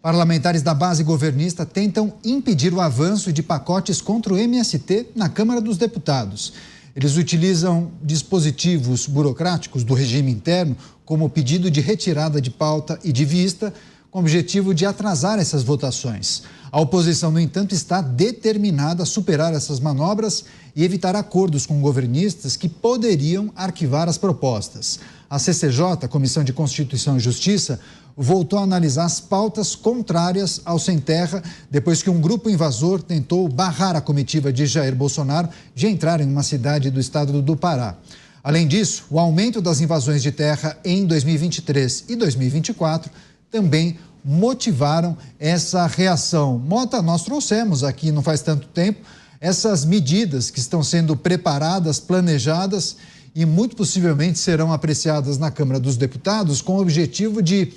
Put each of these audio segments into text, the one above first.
Parlamentares da base governista tentam impedir o avanço de pacotes contra o MST na Câmara dos Deputados. Eles utilizam dispositivos burocráticos do regime interno, como o pedido de retirada de pauta e de vista, com o objetivo de atrasar essas votações. A oposição, no entanto, está determinada a superar essas manobras e evitar acordos com governistas que poderiam arquivar as propostas. A CCJ, Comissão de Constituição e Justiça, voltou a analisar as pautas contrárias ao Sem Terra depois que um grupo invasor tentou barrar a comitiva de Jair Bolsonaro de entrar em uma cidade do estado do Pará. Além disso, o aumento das invasões de terra em 2023 e 2024 também motivaram essa reação. Mota, nós trouxemos aqui não faz tanto tempo essas medidas que estão sendo preparadas, planejadas e muito possivelmente serão apreciadas na Câmara dos Deputados com o objetivo de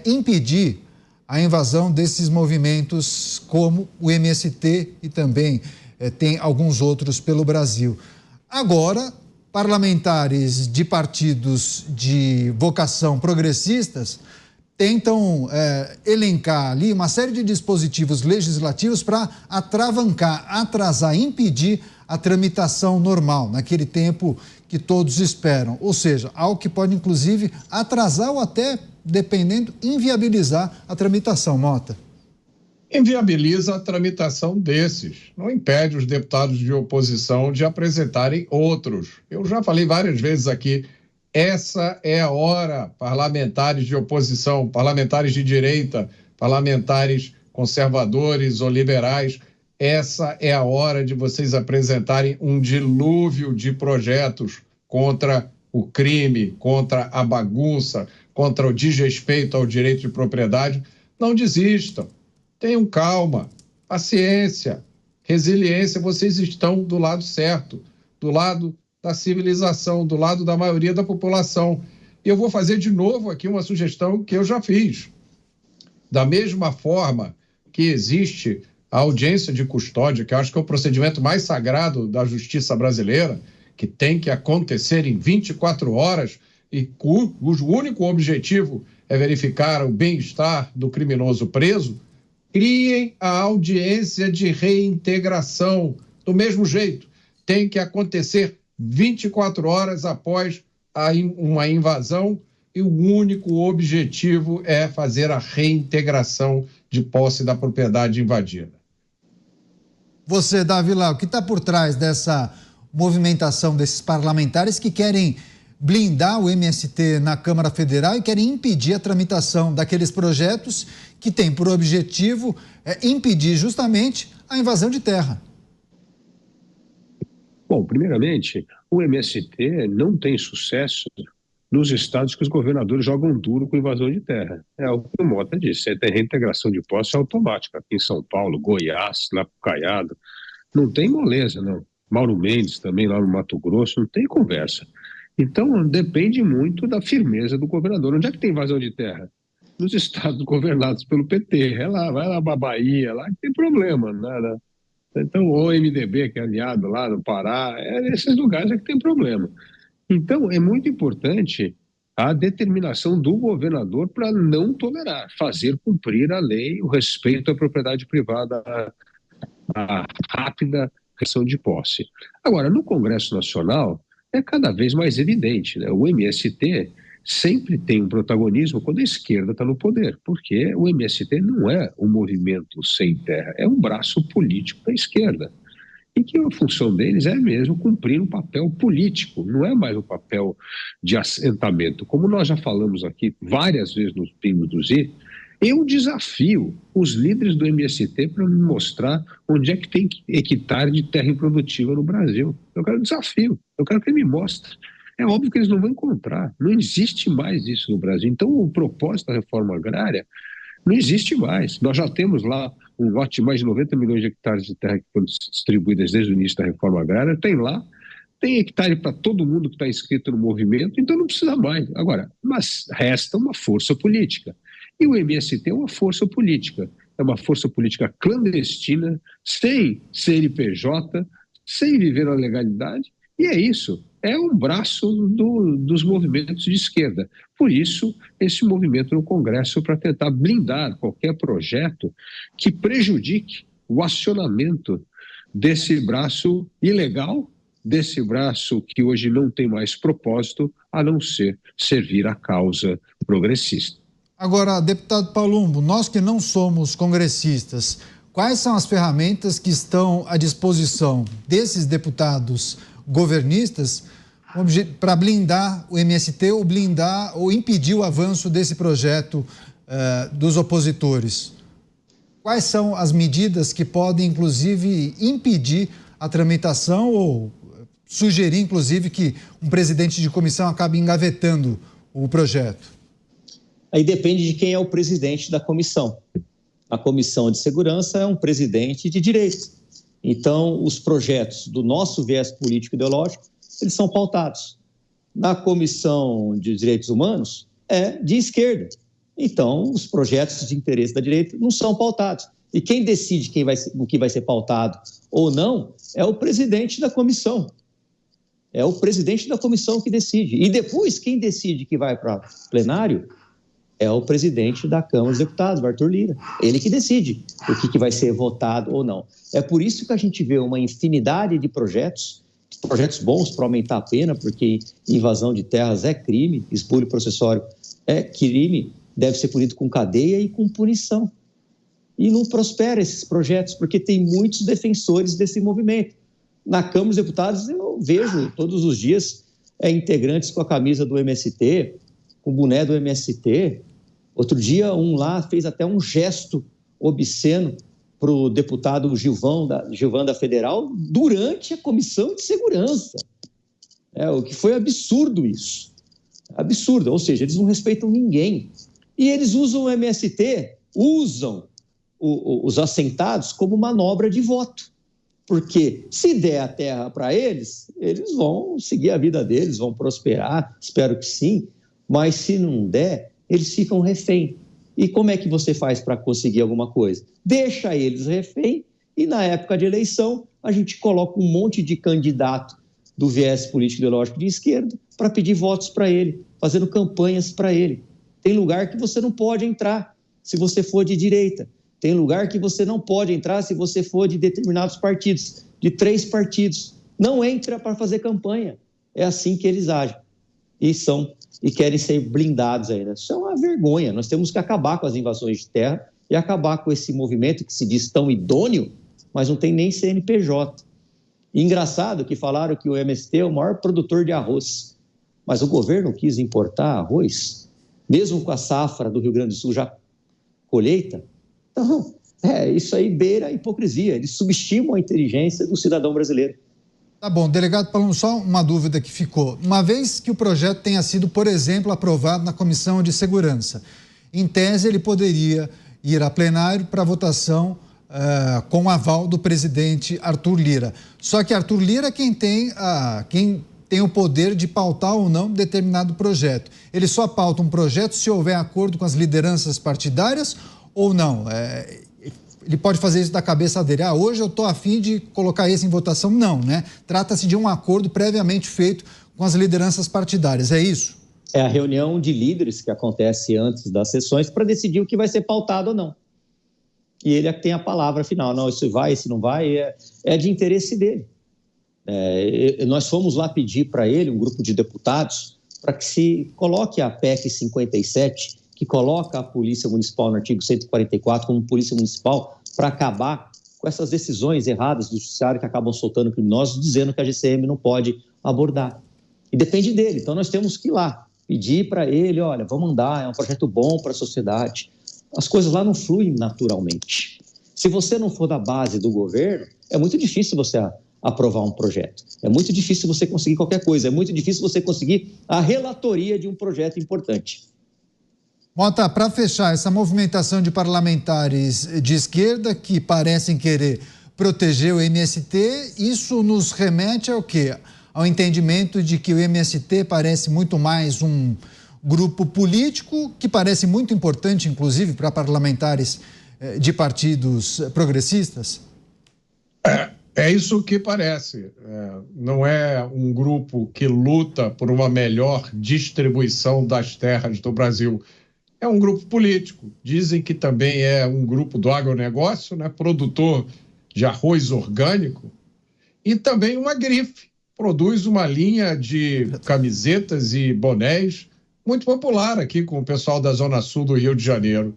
impedir a invasão desses movimentos como o MST e também tem alguns outros pelo Brasil. Agora, parlamentares de partidos de vocação progressistas tentam elencar ali uma série de dispositivos legislativos para atravancar, atrasar, impedir a tramitação normal, naquele tempo que todos esperam. Ou seja, algo que pode, inclusive, atrasar ou até, dependendo, inviabilizar a tramitação, Mota. Inviabiliza a tramitação desses. Não impede os deputados de oposição de apresentarem outros. Eu já falei várias vezes aqui, essa é a hora, parlamentares de oposição, parlamentares de direita, parlamentares conservadores ou liberais, essa é a hora de vocês apresentarem um dilúvio de projetos contra o crime, contra a bagunça, contra o desrespeito ao direito de propriedade. Não desistam, tenham calma, paciência, resiliência, vocês estão do lado certo, do lado da civilização, do lado da maioria da população. E eu vou fazer de novo aqui uma sugestão que eu já fiz. Da mesma forma que existe a audiência de custódia, que eu acho que é o procedimento mais sagrado da justiça brasileira, que tem que acontecer em 24 horas e cujo único objetivo é verificar o bem-estar do criminoso preso, criem a audiência de reintegração do mesmo jeito. Tem que acontecer 24 horas após uma invasão e o único objetivo é fazer a reintegração de posse da propriedade invadida. Você, Davi Lau, o que está por trás dessa movimentação desses parlamentares que querem blindar o MST na Câmara Federal e querem impedir a tramitação daqueles projetos que têm por objetivo impedir justamente a invasão de terra? Bom, primeiramente, o MST não tem sucesso nos estados que os governadores jogam duro com invasão de terra. É o que o Mota disse, a reintegração de posse automática. Aqui em São Paulo, Goiás, lá pro Caiado, não tem moleza, não. Mauro Mendes também lá no Mato Grosso, não tem conversa. Então, depende muito da firmeza do governador. Onde é que tem invasão de terra? Nos estados governados pelo PT. É lá, vai lá pra Bahia, lá que tem problema, nada. Então, o MDB, que é aliado lá no Pará, nesses lugares é que tem problema. Então, é muito importante a determinação do governador para não tolerar, fazer cumprir a lei, o respeito à propriedade privada, a rápida restrição de posse. Agora, no Congresso Nacional, é cada vez mais evidente, né? O MST sempre tem um protagonismo quando a esquerda está no poder, porque o MST não é um movimento sem terra, é um braço político da esquerda. E que a função deles é mesmo cumprir um papel político, não é mais um papel de assentamento. Como nós já falamos aqui várias vezes nos Pingos do Z, eu desafio os líderes do MST para me mostrar onde é que tem hectare de terra improdutiva no Brasil. Eu quero desafio, eu quero que ele me mostre. É óbvio que eles não vão encontrar, não existe mais isso no Brasil. Então, o propósito da reforma agrária não existe mais. Nós já temos lá um lote de mais de 90 milhões de hectares de terra que foram distribuídas desde o início da reforma agrária, tem lá, tem hectare para todo mundo que está inscrito no movimento, então não precisa mais. Agora, mas resta uma força política. E o MST é uma força política clandestina, sem CNPJ, sem viver na legalidade, e é isso. é um braço dos movimentos de esquerda. Por isso, esse movimento no Congresso para tentar blindar qualquer projeto que prejudique o acionamento desse braço ilegal, desse braço que hoje não tem mais propósito a não ser servir à causa progressista. Agora, deputado Palumbo, nós que não somos congressistas, quais são as ferramentas que estão à disposição desses deputados governistas para blindar o MST ou blindar ou impedir o avanço desse projeto dos opositores? Quais são as medidas que podem, inclusive, impedir a tramitação ou sugerir, inclusive, que um presidente de comissão acabe engavetando o projeto? Aí depende de quem é o presidente da comissão. A Comissão de Segurança é um presidente de direita. Então, os projetos do nosso viés político-ideológico, eles são pautados. Na Comissão de Direitos Humanos, é de esquerda. Então, os projetos de interesse da direita não são pautados. E quem decide o que vai ser pautado ou não é o presidente da comissão. É o presidente da comissão que decide. E depois, quem decide que vai para plenário é o presidente da Câmara dos Deputados, o Arthur Lira. Ele que decide o que vai ser votado ou não. É por isso que a gente vê uma infinidade de projetos bons para aumentar a pena, porque invasão de terras é crime, espólio processório é crime, deve ser punido com cadeia e com punição. E não prospera esses projetos, porque tem muitos defensores desse movimento. Na Câmara dos Deputados, eu vejo todos os dias integrantes com a camisa do MST, com o boné do MST. Outro dia, um lá fez até um gesto obsceno para o deputado Gilvan da Federal durante a Comissão de Segurança. O que foi absurdo isso. Absurdo, ou seja, eles não respeitam ninguém. E eles usam o MST, usam os assentados como manobra de voto. Porque se der a terra para eles, eles vão seguir a vida deles, vão prosperar, espero que sim. Mas se não der, eles ficam refém. E como é que você faz para conseguir alguma coisa? Deixa eles refém e na época de eleição a gente coloca um monte de candidato do viés político-ideológico de esquerda para pedir votos para ele, fazendo campanhas para ele. Tem lugar que você não pode entrar se você for de direita. Tem lugar que você não pode entrar se você for de determinados partidos, de 3 partidos. Não entra para fazer campanha. É assim que eles agem. E querem ser blindados ainda. Isso é uma vergonha. Nós temos que acabar com as invasões de terra e acabar com esse movimento que se diz tão idôneo, mas não tem nem CNPJ. E engraçado que falaram que o MST é o maior produtor de arroz, mas o governo quis importar arroz, mesmo com a safra do Rio Grande do Sul já colheita. Então, isso aí beira a hipocrisia. Eles subestimam a inteligência do cidadão brasileiro. Tá bom, delegado Palumbo, só uma dúvida que ficou. Uma vez que o projeto tenha sido, por exemplo, aprovado na Comissão de Segurança, em tese ele poderia ir a plenário para votação com o aval do presidente Arthur Lira. Só que Arthur Lira é quem tem o poder de pautar ou não determinado projeto. Ele só pauta um projeto se houver acordo com as lideranças partidárias ou não? Ele pode fazer isso da cabeça dele. Hoje eu estou a fim de colocar esse em votação. Não, né? Trata-se de um acordo previamente feito com as lideranças partidárias. É isso? É a reunião de líderes que acontece antes das sessões para decidir o que vai ser pautado ou não. E ele é que tem a palavra final. Não, isso vai, esse não vai. É de interesse dele. Nós fomos lá pedir para ele, um grupo de deputados, para que se coloque a PEC 57, que coloca a Polícia Municipal no artigo 144 como Polícia Municipal para acabar com essas decisões erradas do judiciário que acabam soltando criminosos, dizendo que a GCM não pode abordar. E depende dele. Então, nós temos que ir lá, pedir para ele, olha, vamos andar, é um projeto bom para a sociedade. As coisas lá não fluem naturalmente. Se você não for da base do governo, é muito difícil você aprovar um projeto. É muito difícil você conseguir qualquer coisa. É muito difícil você conseguir a relatoria de um projeto importante. Mota, para fechar, essa movimentação de parlamentares de esquerda que parecem querer proteger o MST, isso nos remete ao quê? Ao entendimento de que o MST parece muito mais um grupo político, que parece muito importante, inclusive, para parlamentares de partidos progressistas? É isso que parece. Não é um grupo que luta por uma melhor distribuição das terras do Brasil. É um grupo político. Dizem que também é um grupo do agronegócio, né? Produtor de arroz orgânico, e também uma grife. Produz uma linha de camisetas e bonés muito popular aqui com o pessoal da Zona Sul do Rio de Janeiro.